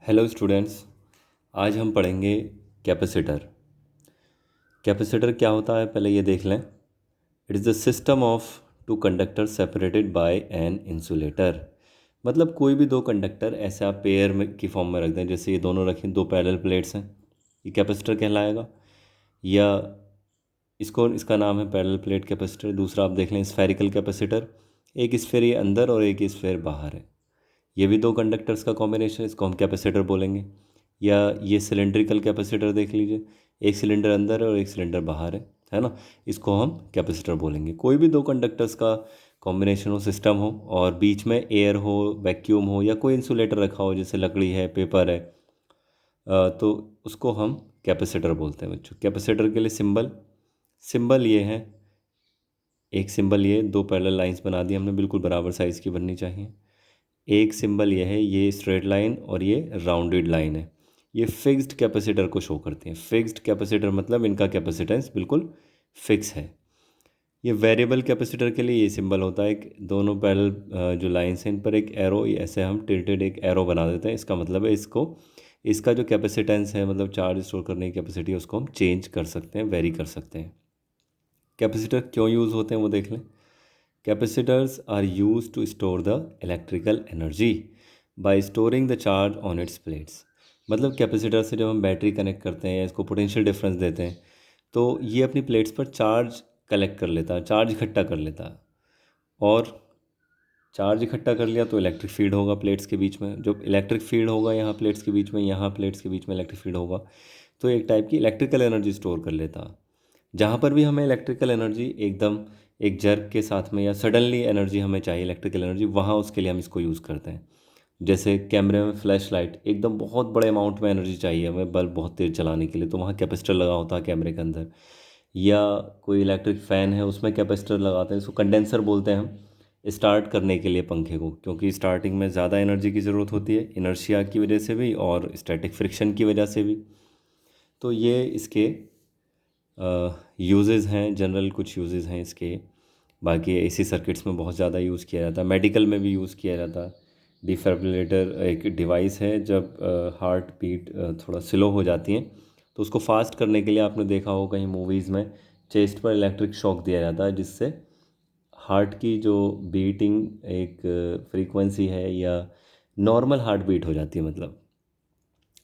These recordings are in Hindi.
Hello students. आज हम पढ़ेंगे कैपेसिटर। कैपेसिटर क्या होता है पहले ये देख लें। It is the system of two conductor separated by an insulator. मतलब कोई भी दो कंडक्टर ऐसे आप पेयर में की फॉर्म में रख दें, जैसे ये दोनों रखें, दो पैरेलल प्लेट्स हैं, ये कैपेसिटर कहलाएगा। या इसका नाम है पैरेलल प्लेट कैपेसिटर। दूसरा आप देख लें स्फेरिकल कैपेसिटर, एक स्फेयर ये अंदर और एक स्फेयर बाहर है, ये भी दो कंडक्टर्स का कॉम्बिनेशन, इसको हम कैपेसिटर बोलेंगे। या ये सिलेंड्रिकल कैपेसिटर देख लीजिए, एक सिलेंडर अंदर है और एक सिलेंडर बाहर है ना, इसको हम कैपेसिटर बोलेंगे। कोई भी दो कंडक्टर्स का कॉम्बिनेशन हो, सिस्टम हो, और बीच में एयर हो, वैक्यूम हो, या कोई इंसुलेटर रखा हो जैसे लकड़ी है, पेपर है, तो उसको हम कैपेसिटर बोलते हैं बच्चों। कैपेसिटर के लिए सिंबल सिंबल ये है, एक सिंबल ये, दो पैरेलल लाइंस बना दी हमने, बिल्कुल बराबर साइज़ की बननी चाहिए। एक सिंबल ये है, ये स्ट्रेट लाइन और ये राउंडेड लाइन है, ये फिक्स्ड कैपेसिटर को शो करती हैं। फिक्स्ड कैपेसिटर मतलब इनका कैपेसिटेंस बिल्कुल फिक्स है। ये वेरिएबल कैपेसिटर के लिए ये सिंबल होता है, एक दोनों पैरेलल जो लाइंस हैं इन पर एक एरो, ऐसे हम टिल्टेड एक एरो बना देते हैं। इसका मतलब है इसका जो कैपेसिटेंस है, मतलब चार्ज स्टोर करने की कैपेसिटी है, उसको हम चेंज कर सकते हैं, वेरी कर सकते हैं। कैपेसिटर क्यों यूज़ होते हैं वो देख लें। Capacitors are used to store the electrical energy by storing the charge on its plates। मतलब कैपेसिटर से जब हम बैटरी कनेक्ट करते हैं या इसको पोटेंशियल डिफरेंस देते हैं, तो ये अपनी प्लेट्स पर चार्ज कलेक्ट कर लेता है, चार्ज इकट्ठा कर लेता है। और चार्ज इकट्ठा कर लिया तो इलेक्ट्रिक फील्ड होगा प्लेट्स के बीच में। जो इलेक्ट्रिक फील्ड होगा यहाँ प्लेट्स के बीच में, यहाँ प्लेट्स के बीच में इलेक्ट्रिक फील्ड होगा, तो एक टाइप की इलेक्ट्रिकल एनर्जी स्टोर कर लेता है। जहाँ पर भी हमें इलेक्ट्रिकल एनर्जी एकदम एक जर्क के साथ में या सडनली एनर्जी हमें चाहिए, इलेक्ट्रिकल एनर्जी, वहाँ उसके लिए हम इसको यूज़ करते हैं। जैसे कैमरे में फ्लैश लाइट, एकदम बहुत बड़े अमाउंट में एनर्जी चाहिए हमें बल्ब बहुत तेज़ चलाने के लिए, तो वहाँ कैपेसिटर लगा होता है कैमरे के अंदर। या कोई इलेक्ट्रिक फ़ैन है, उसमें कैपेसिटर लगाते हैं, इसको कंडेंसर बोलते हैं हम, स्टार्ट करने के लिए पंखे को, क्योंकि स्टार्टिंग में ज़्यादा एनर्जी की ज़रूरत होती है, इनर्शिया की वजह से भी और स्टैटिक फ्रिक्शन की वजह से भी। तो ये इसके यूजेस हैं, जनरल कुछ यूजेस हैं इसके। बाकी एसी सर्किट्स में बहुत ज़्यादा यूज़ किया जाता है, मेडिकल में भी यूज़ किया जाता है। डिफिब्रिलेटर एक डिवाइस है, जब हार्ट बीट थोड़ा स्लो हो जाती है तो उसको फास्ट करने के लिए आपने देखा हो कहीं मूवीज़ में, चेस्ट पर इलेक्ट्रिक शॉक दिया जाता है, जिससे हार्ट की जो बीटिंग एक फ्रीक्वेंसी है या नॉर्मल हार्ट बीट हो जाती है मतलब।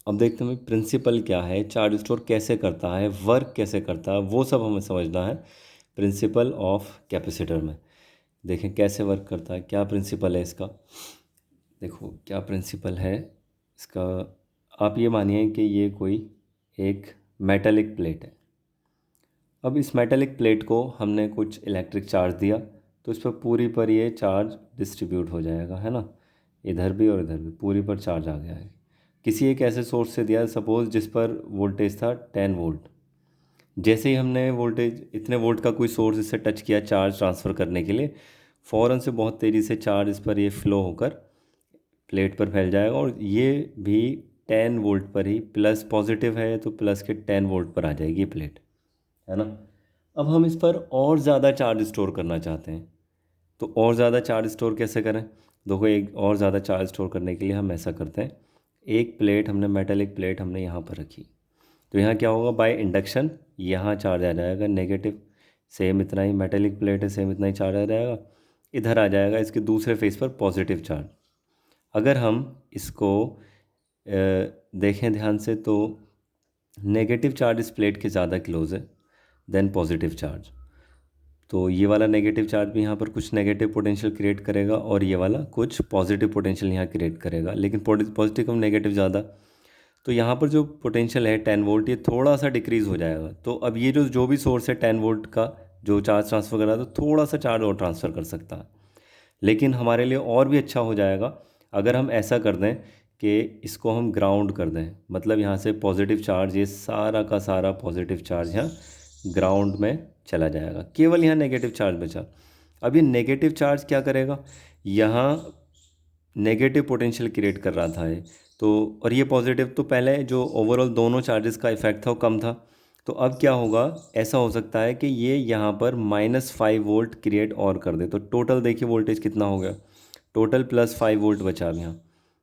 अब देखते हैं प्रिंसिपल क्या है, चार्ज स्टोर कैसे करता है, वर्क कैसे करता है, वो सब हमें समझना है प्रिंसिपल ऑफ कैपेसिटर में। देखें कैसे वर्क करता है, क्या प्रिंसिपल है इसका। देखो क्या प्रिंसिपल है इसका। आप ये मानिए कि ये कोई एक मेटेलिक प्लेट है। अब इस मेटेलिक प्लेट को हमने कुछ इलेक्ट्रिक चार्ज दिया, तो इस पर पूरी पर ये चार्ज डिस्ट्रीब्यूट हो जाएगा, है ना, इधर भी और इधर भी पूरी पर चार्ज आ गया है। किसी एक ऐसे सोर्स से दिया सपोज़ जिस पर वोल्टेज था 10 वोल्ट। जैसे ही हमने वोल्टेज इतने वोल्ट का कोई सोर्स इससे टच किया चार्ज ट्रांसफ़र करने के लिए, फ़ौरन से बहुत तेज़ी से चार्ज इस पर ये फ़्लो होकर प्लेट पर फैल जाएगा, और ये भी 10 वोल्ट पर ही, प्लस पॉजिटिव है तो प्लस के 10 वोल्ट पर आ जाएगी ये प्लेट, है ना। अब हम इस पर और ज़्यादा चार्ज स्टोर करना चाहते हैं, तो और ज़्यादा चार्ज स्टोर कैसे करें। देखो एक और ज़्यादा चार्ज स्टोर करने के लिए हम ऐसा करते हैं, एक प्लेट हमने मेटेलिक प्लेट हमने यहाँ पर रखी, तो यहाँ क्या होगा, बाय इंडक्शन यहाँ चार्ज आ जाएगा नेगेटिव, सेम इतना ही मेटेलिक प्लेट है, सेम इतना ही चार्ज आ जाएगा। इधर आ जाएगा इसके दूसरे फेस पर पॉजिटिव चार्ज। अगर हम इसको देखें ध्यान से, तो नेगेटिव चार्ज इस प्लेट के ज़्यादा क्लोज है देन पॉजिटिव चार्ज। तो ये वाला नेगेटिव चार्ज भी यहाँ पर कुछ नेगेटिव पोटेंशियल क्रिएट करेगा, और ये वाला कुछ पॉजिटिव पोटेंशियल यहाँ क्रिएट करेगा, लेकिन पॉजिटिव कम नेगेटिव ज़्यादा। तो यहाँ पर जो पोटेंशियल है 10 वोल्ट, ये थोड़ा सा डिक्रीज़ हो जाएगा। तो अब ये जो जो भी सोर्स है 10 वोल्ट का जो चार्ज ट्रांसफ़र कर रहा है, तो थोड़ा सा चार्ज और ट्रांसफ़र कर सकता है। लेकिन हमारे लिए और भी अच्छा हो जाएगा अगर हम ऐसा कर दें कि इसको हम ग्राउंड कर दें, मतलब यहाँ से पॉजिटिव चार्ज, ये सारा का सारा पॉजिटिव चार्ज यहाँ ग्राउंड में चला जाएगा, केवल यहाँ नेगेटिव चार्ज बचा। अब ये नेगेटिव चार्ज क्या करेगा, यहाँ नेगेटिव पोटेंशियल क्रिएट कर रहा था ये, तो और ये पॉजिटिव, तो पहले जो ओवरऑल दोनों चार्जेस का इफेक्ट था वो कम था। तो अब क्या होगा, ऐसा हो सकता है कि ये यहाँ पर -5 वोल्ट क्रिएट और कर दे, तो टोटल देखिए वोल्टेज कितना हो गया, टोटल +5 वोल्ट बचा अब यहाँ,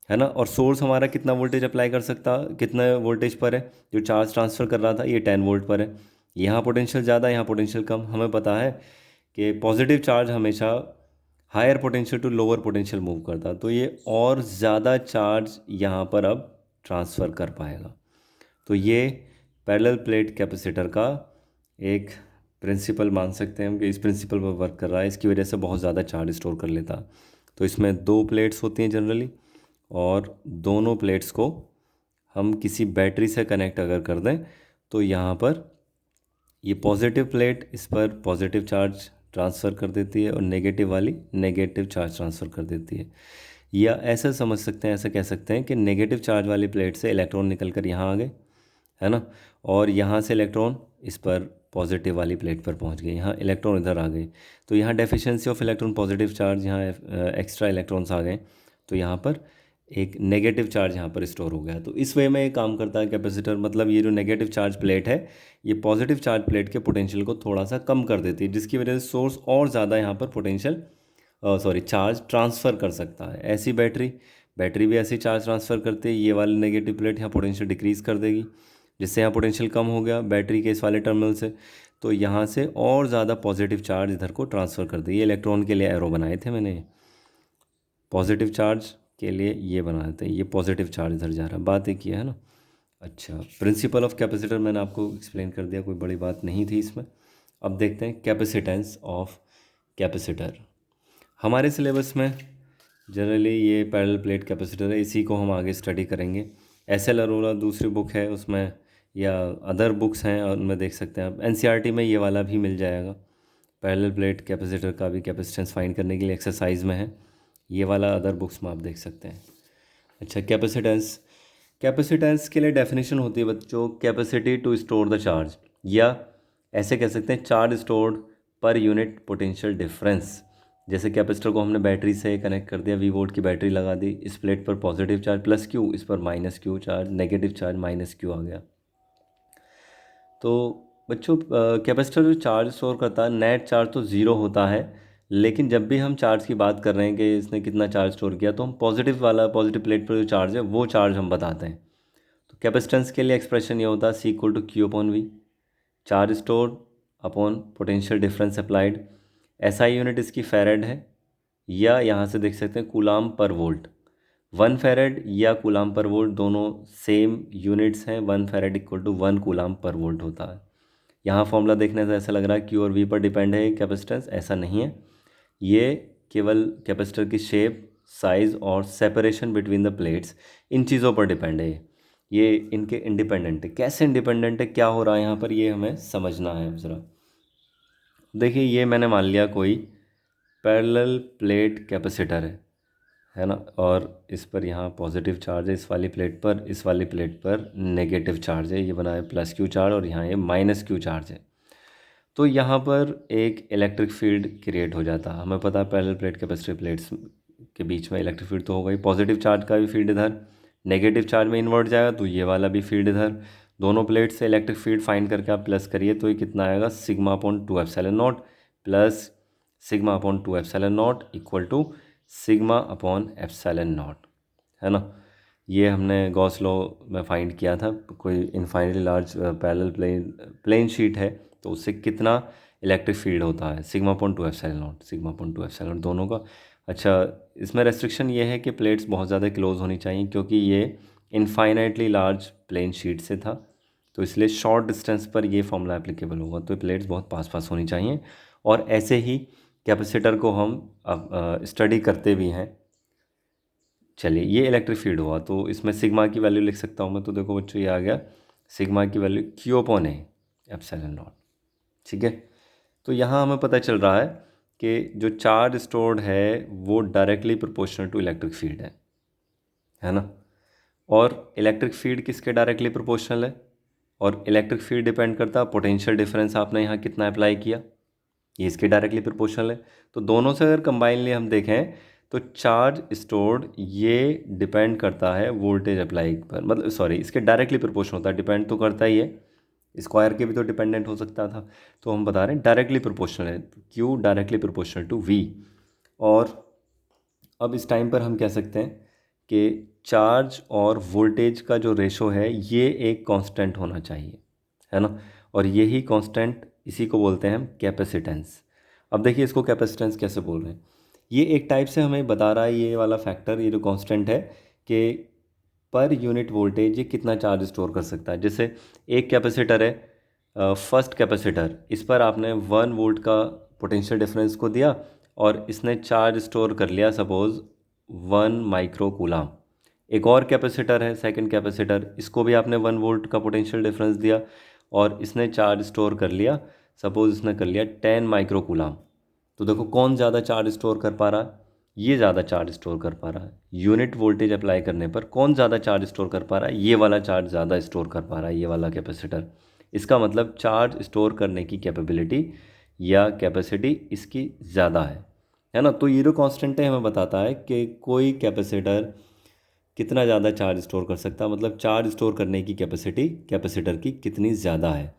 है ना। और सोर्स हमारा कितना वोल्टेज अप्लाई कर सकता, कितना वोल्टेज पर है, जो चार्ज ट्रांसफ़र कर रहा था ये 10 वोल्ट पर है। यहाँ पोटेंशियल ज़्यादा, यहाँ पोटेंशियल कम। हमें पता है कि पॉजिटिव चार्ज हमेशा higher potential to lower potential move करता, तो ये और ज़्यादा चार्ज यहाँ पर अब ट्रांसफ़र कर पाएगा। तो ये पैरेलल प्लेट कैपेसिटर का एक प्रिंसिपल मान सकते हैं हम कि इस प्रिंसिपल पर वर्क कर रहा है, इसकी वजह से बहुत ज़्यादा चार्ज स्टोर कर लेता। तो इसमें 2 प्लेट्स होती हैं जनरली, और दोनों प्लेट्स को हम किसी बैटरी से कनेक्ट अगर कर दें तो यहाँ पर ये पॉजिटिव प्लेट इस पर पॉजिटिव चार्ज ट्रांसफ़र कर देती है और नेगेटिव वाली नेगेटिव चार्ज ट्रांसफ़र कर देती है। या ऐसा समझ सकते हैं, ऐसा कह सकते हैं कि नेगेटिव चार्ज वाली प्लेट से इलेक्ट्रॉन निकल कर यहाँ आ गए, है ना, और यहाँ से इलेक्ट्रॉन इस पर पॉजिटिव वाली प्लेट पर पहुँच गए, यहाँ इलेक्ट्रॉन इधर आ गए। तो यहाँ deficiency of electron positive charge, यहाँ एक्स्ट्रा इलेक्ट्रॉन्स आ गए, तो यहाँ पर एक नेगेटिव चार्ज यहाँ पर स्टोर हो गया। तो इस वे में ये काम करता है कैपेसिटर, मतलब ये जो नेगेटिव चार्ज प्लेट है ये पॉजिटिव चार्ज प्लेट के पोटेंशियल को थोड़ा सा कम कर देती है, जिसकी वजह से सोर्स और ज़्यादा यहाँ पर पोटेंशियल चार्ज ट्रांसफ़र कर सकता है। ऐसी बैटरी बैटरी भी ऐसी चार्ज ट्रांसफ़र करती है, ये वाली नेगेटिव प्लेट यहाँ पोटेंशियल डिक्रीज़ कर देगी, जिससे यहाँ पोटेंशियल कम हो गया बैटरी के इस वाले टर्मिनल से, तो यहाँ से और ज़्यादा पॉजिटिव चार्ज इधर को ट्रांसफ़र कर देगी। इलेक्ट्रॉन के लिए एरो बनाए थे मैंने, पॉजिटिव चार्ज के लिए ये बनाए थे, ये पॉजिटिव चार्ज इधर जा रहा है, बात एक ही है ना। अच्छा, प्रिंसिपल ऑफ कैपेसिटर मैंने आपको एक्सप्लेन कर दिया, कोई बड़ी बात नहीं थी इसमें। अब देखते हैं कैपेसिटेंस ऑफ कैपेसिटर। हमारे सिलेबस में जनरली ये पैरेलल प्लेट कैपेसिटर है, इसी को हम आगे स्टडी करेंगे। एस.एल. अरोरा दूसरी बुक है उसमें, या अदर बुक्स हैं और उनमें देख सकते हैं आप। एन.सी.ई.आर.टी. में ये वाला भी मिल जाएगा, पैरेलल प्लेट कैपेसिटर का भी कैपेसिटेंस फाइंड करने के लिए एक्सरसाइज में है, ये वाला अदर बुक्स में आप देख सकते हैं। अच्छा, कैपेसिटेंस, कैपेसिटेंस के लिए डेफिनेशन होती है बच्चों, capacity to store the charge, या ऐसे कह सकते हैं charge stored per unit potential difference. जैसे कैपेसिटर को हमने बैटरी से कनेक्ट कर दिया, V वोल्ट की बैटरी लगा दी, इस प्लेट पर पॉजिटिव चार्ज प्लस क्यू, इस पर minus Q charge, negative charge minus Q आ गया। तो बच्चों कैपेसिटर जो चार्ज स्टोर करता है, नेट चार्ज तो ज़ीरो होता है, लेकिन जब भी हम चार्ज की बात कर रहे हैं कि इसने कितना चार्ज स्टोर किया, तो हम पॉजिटिव वाला, पॉजिटिव प्लेट पर जो चार्ज है वो चार्ज हम बताते हैं। तो कैपेसिटेंस के लिए एक्सप्रेशन ये होता है C equal to Q upon V, charge store upon potential difference applied. SI unit इसकी फेरेड है, या यहाँ से देख सकते हैं कूलाम पर वोल्ट। 1 फेरेड या कूलाम पर वोल्ट दोनों सेम यूनिट्स हैं, 1 फेरेड इक्वल टू 1 कूलाम पर वोल्ट होता है। यहाँ फॉर्मूला देखने से ऐसा लग रहा है Q और V पर डिपेंड है कैपेसिटेंस, ऐसा नहीं है, ये केवल कैपेसिटर की शेप, साइज़ और सेपरेशन बिटवीन द प्लेट्स, इन चीज़ों पर डिपेंड है। ये इनके इंडिपेंडेंट है। कैसे इंडिपेंडेंट है, क्या हो रहा है यहाँ पर, ये हमें समझना है ज़रा। देखिए, ये मैंने मान लिया कोई पैरेलल प्लेट कैपेसिटर है ना, और इस पर यहाँ पॉजिटिव चार्ज है, इस वाली प्लेट पर, इस वाली प्लेट पर नेगेटिव चार्ज है, ये बना है प्लस क्यू चार्ज, और यहाँ ये माइनस क्यू चार्ज है। तो यहाँ पर एक इलेक्ट्रिक फील्ड क्रिएट हो जाता है। हमें पता है पैरेलल प्लेट कैपेसिटर प्लेट्स के बीच में इलेक्ट्रिक फील्ड तो हो गई। पॉजिटिव चार्ज का भी फील्ड इधर, नेगेटिव चार्ज में इन्वर्ट जाएगा तो ये वाला भी फील्ड इधर। दोनों प्लेट से इलेक्ट्रिक फील्ड फाइंड करके आप प्लस करिए तो ये कितना आएगा, sigma upon 2 epsilon naught plus sigma upon 2 epsilon naught equal to sigma upon epsilon naught, है ना। ये हमने गॉस लॉ में फाइंड किया था। कोई infinitely large parallel plane sheet है तो उससे कितना इलेक्ट्रिक फील्ड होता है, sigma upon 2 epsilon naught, sigma upon 2 epsilon naught दोनों का। अच्छा, इसमें रेस्ट्रिक्शन ये है कि प्लेट्स बहुत ज़्यादा क्लोज होनी चाहिए, क्योंकि ये इनफाइनाइटली लार्ज प्लेन शीट से था, तो इसलिए शॉर्ट डिस्टेंस पर ये फॉर्मूला एप्लीकेबल होगा। तो प्लेट्स बहुत पास पास होनी चाहिए, और ऐसे ही कैपेसिटर को हम अब स्टडी करते भी हैं। चलिए, ये इलेक्ट्रिक फील्ड हुआ, तो इसमें सिग्मा की वैल्यू लिख सकता हूँ मैं। तो देखो बच्चों, ये आ गया सिग्मा की value Q upon A epsilon not, ठीक है। तो यहाँ हमें पता चल रहा है कि जो चार्ज स्टोर्ड है वो directly proportional to electric field है ना। और इलेक्ट्रिक फील्ड किसके डायरेक्टली प्रोपोर्शनल है, और इलेक्ट्रिक फील्ड डिपेंड करता है पोटेंशियल डिफरेंस आपने यहाँ कितना अप्लाई किया, ये इसके डायरेक्टली प्रोपोर्शनल है। तो दोनों से अगर कंबाइनली हम देखें तो चार्ज स्टोर्ड ये डिपेंड करता है वोल्टेज अप्लाई पर, मतलब सॉरी, इसके डायरेक्टली प्रोपोर्शनल होता है, डिपेंड तो करता ही है, स्क्वायर के भी तो डिपेंडेंट हो सकता था, तो हम बता रहे हैं डायरेक्टली प्रोपोर्शनल है, Q directly proportional to V। और अब इस टाइम पर हम कह सकते हैं कि चार्ज और वोल्टेज का जो रेशो है ये एक कांस्टेंट होना चाहिए, है ना। और यही कांस्टेंट, इसी को बोलते हैं हम कैपेसिटेंस। अब देखिए इसको कैपेसिटेंस कैसे बोल रहे हैं, ये एक टाइप से हमें बता रहा है, ये वाला फैक्टर, ये जो कांस्टेंट है, कि पर यूनिट वोल्टेज ये कितना चार्ज स्टोर कर सकता है। जैसे एक कैपेसिटर है, फर्स्ट कैपेसिटर, इस पर आपने 1 वोल्ट का पोटेंशियल डिफरेंस को दिया और इसने चार्ज स्टोर कर लिया सपोज़ 1 माइक्रो कूलाम। एक और कैपेसिटर है, सेकंड कैपेसिटर, इसको भी आपने 1 वोल्ट का पोटेंशियल डिफरेंस दिया और इसने चार्ज स्टोर कर लिया, सपोज़ इसने कर लिया 10 माइक्रो कूलाम। तो देखो कौन ज़्यादा चार्ज स्टोर कर पा रहा है, ये ज़्यादा चार्ज स्टोर कर पा रहा है। यूनिट वोल्टेज अप्लाई करने पर कौन ज़्यादा चार्ज स्टोर कर पा रहा है, ये वाला चार्ज ज़्यादा स्टोर कर पा रहा है, ये वाला कैपेसिटर। इसका मतलब चार्ज स्टोर करने की कैपेबिलिटी या कैपेसिटी इसकी ज़्यादा है ना। तो ये जो कांस्टेंट है हमें बताता है कि कोई कैपेसिटर कितना ज़्यादा चार्ज स्टोर कर सकता है, मतलब चार्ज स्टोर करने की कैपेसिटी कैपेसिटर की कितनी ज़्यादा है।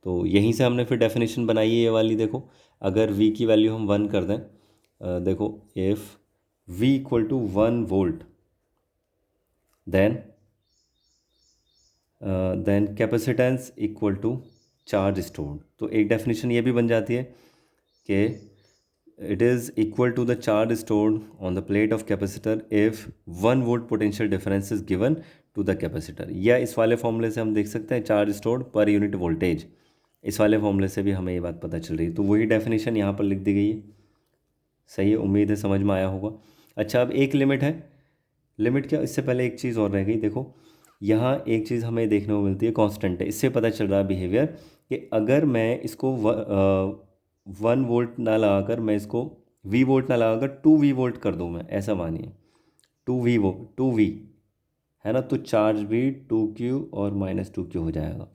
तो यहीं से हमने फिर डेफिनेशन बनाई है ये वाली, देखो अगर V की वैल्यू हम 1 कर दें, देखो if V equal to 1 volt then capacitance equal to charge stored. तो एक डेफिनेशन ये भी बन जाती है कि it is equal to the charge stored on the plate of capacitor if 1 volt potential difference is given to the capacitor. या इस वाले फॉर्मूले से हम देख सकते हैं charge stored per unit voltage, इस वाले फॉर्मूले से भी हमें ये बात पता चल रही है। तो वही डेफिनेशन यहाँ पर लिख दी गई है। सही है, उम्मीद है समझ में आया होगा। अच्छा, अब एक लिमिट है, लिमिट क्या, इससे पहले एक चीज़ और रह गई। देखो यहाँ एक चीज़ हमें देखने को मिलती है, कांस्टेंट है, इससे पता चल रहा है बिहेवियर कि अगर मैं इसको 1 वोल्ट ना लगाकर, मैं इसको V वोल्ट ना लगाकर 2V वोल्ट कर दूँ, मैं ऐसा मानिए 2V है ना, तो चार्ज भी 2Q और -2Q हो जाएगा।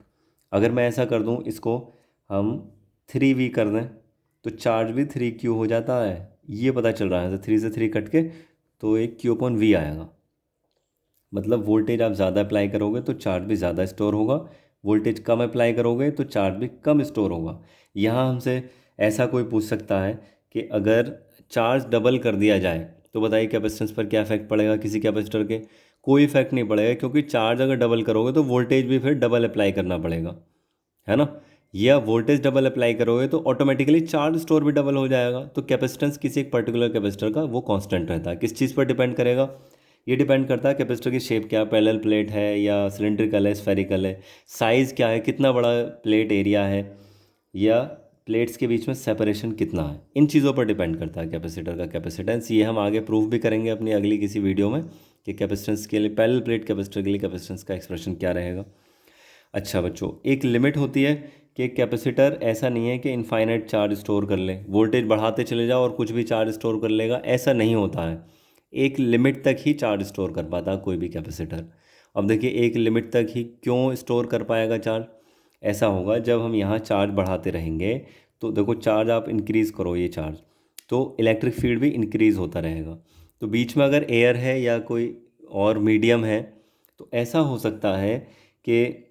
अगर मैं ऐसा कर दूँ, इसको हम 3V कर दें तो चार्ज भी 3Q हो जाता है, ये पता चल रहा है। तो 3 से 3 कट के तो एक Q/V आएगा। मतलब वोल्टेज आप ज़्यादा अप्लाई करोगे तो चार्ज भी ज़्यादा स्टोर होगा, वोल्टेज कम अप्लाई करोगे तो चार्ज भी कम स्टोर होगा। यहाँ हमसे ऐसा कोई पूछ सकता है कि अगर चार्ज डबल कर दिया जाए तो बताइए कैपेसिटेंस पर क्या इफेक्ट पड़ेगा किसी कैपेसिटर के। कोई इफेक्ट नहीं पड़ेगा, क्योंकि चार्ज अगर डबल करोगे तो वोल्टेज भी फिर डबल अप्लाई करना पड़ेगा, है ना। या वोल्टेज डबल अप्लाई करोगे तो ऑटोमेटिकली चार्ज स्टोर भी डबल हो जाएगा। तो कैपेसिटेंस किसी एक पर्टिकुलर कैपेसिटर का वो कांस्टेंट रहता है। किस चीज़ पर डिपेंड करेगा, ये डिपेंड करता है कैपेसिटर की शेप क्या है, पैरेलल प्लेट है या सिलेंड्रिकल है, स्फेरिकल है, साइज़ क्या है, कितना बड़ा प्लेट एरिया है, या प्लेट्स के बीच में सेपरेशन कितना है, इन चीज़ों पर डिपेंड करता है कैपेसिटर का कैपेसिटेंस। ये हम आगे प्रूव भी करेंगे अपनी अगली किसी वीडियो में कि कैपेसिटेंस के लिए, पैरेलल प्लेट कैपेसिटर के लिए कैपेसिटेंस का एक्सप्रेशन क्या रहेगा। अच्छा बच्चों, एक लिमिट होती है कि कैपेसिटर ऐसा नहीं है कि इनफाइनाइट चार्ज स्टोर कर ले, वोल्टेज बढ़ाते चले जाओ और कुछ भी चार्ज स्टोर कर लेगा, ऐसा नहीं होता है। एक लिमिट तक ही चार्ज स्टोर कर पाता है कोई भी कैपेसिटर। अब देखिए एक लिमिट तक ही क्यों स्टोर कर पाएगा चार्ज, ऐसा होगा जब हम यहाँ चार्ज बढ़ाते रहेंगे। तो देखो चार्ज आप इंक्रीज़ करो ये चार्ज, तो इलेक्ट्रिक फील्ड भी इंक्रीज़ होता रहेगा। तो बीच में अगर एयर है या कोई और मीडियम है तो ऐसा हो सकता है कि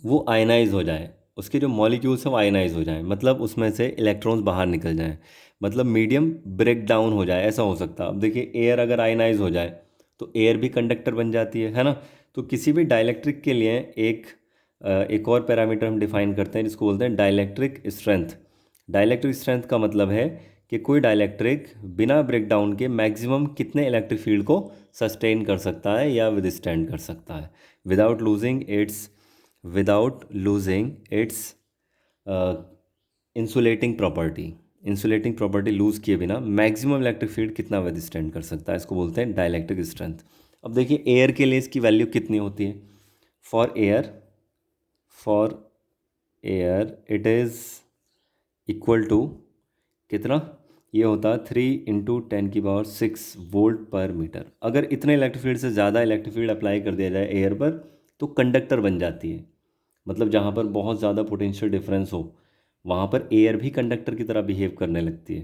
वो आयनाइज हो जाए, उसके जो मॉलिक्यूल्स हैं वो आयनाइज हो जाएं, मतलब उसमें से इलेक्ट्रॉन्स बाहर निकल जाएं, मतलब मीडियम ब्रेक डाउन हो जाए, ऐसा हो सकता है। अब देखिए एयर अगर आयनाइज हो जाए तो एयर भी कंडक्टर बन जाती है ना। तो किसी भी डाइलेक्ट्रिक के लिए एक और पैरामीटर हम डिफाइन करते हैं जिसको बोलते हैं डाइलेक्ट्रिक स्ट्रेंथ। डाइलेक्ट्रिक स्ट्रेंथ का मतलब है कि कोई डाइलेक्ट्रिक बिना ब्रेकडाउन के मैक्सिमम कितने इलेक्ट्रिक फील्ड को सस्टेन कर सकता है या विदस्टैंड कर सकता है without losing its insulating property lose किए बिना मैक्सिमम इलेक्ट्रिक फील्ड कितना विदस्टैंड कर सकता है, इसको बोलते हैं डाइलेक्ट्रिक स्ट्रेंथ। अब देखिए एयर के लिए इसकी वैल्यू कितनी होती है। For air it is equal to कितना, ये होता है 3 × 10⁻⁶ वोल्ट पर मीटर। अगर इतने इलेक्ट्रिक फील्ड से ज़्यादा इलेक्ट्रिक फील्ड अप्लाई कर दिया जाए एयर पर तो कंडक्टर बन जाती है। मतलब जहाँ पर बहुत ज़्यादा पोटेंशियल डिफरेंस हो वहाँ पर एयर भी कंडक्टर की तरह बिहेव करने लगती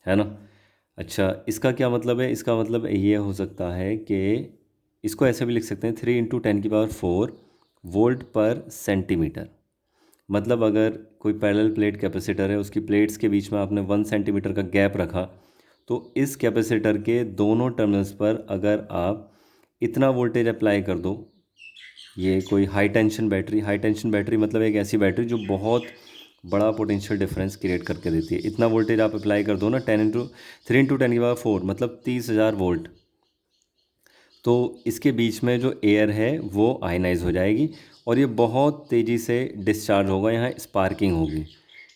है ना। अच्छा, इसका क्या मतलब है, इसका मतलब ये हो सकता है कि इसको ऐसे भी लिख सकते हैं 3 × 10⁴ वोल्ट पर सेंटीमीटर। मतलब अगर कोई पैरेलल प्लेट कैपेसिटर है, उसकी प्लेट्स के बीच में आपने 1 सेंटीमीटर का गैप रखा, तो इस कैपेसिटर के दोनों टर्मिनल्स पर अगर आप इतना वोल्टेज अप्लाई कर दो। ये कोई हाई टेंशन बैटरी मतलब एक ऐसी बैटरी जो बहुत बड़ा पोटेंशियल डिफरेंस क्रिएट करके देती है। इतना वोल्टेज आप अप्लाई कर दो ना, 3 × 10⁴ मतलब 30,000 वोल्ट, तो इसके बीच में जो एयर है वो आयनाइज हो जाएगी और ये बहुत तेज़ी से डिस्चार्ज होगा, यहाँ स्पार्किंग होगी,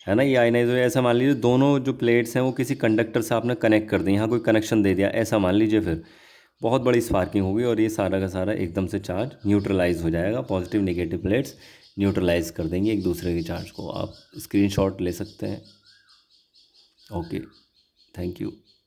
है ना। ये आयनाइज हो, ऐसा मान लीजिए दोनों जो प्लेट्स हैं वो किसी कंडक्टर से आपने कनेक्ट कर दी, यहाँ कोई कनेक्शन दे दिया ऐसा मान लीजिए, फिर बहुत बड़ी स्पार्किंग होगी और ये सारा का सारा एकदम से चार्ज न्यूट्रलाइज हो जाएगा। पॉजिटिव नेगेटिव प्लेट्स न्यूट्रलाइज कर देंगे एक दूसरे के चार्ज को। आप स्क्रीनशॉट ले सकते हैं। Okay, thank you.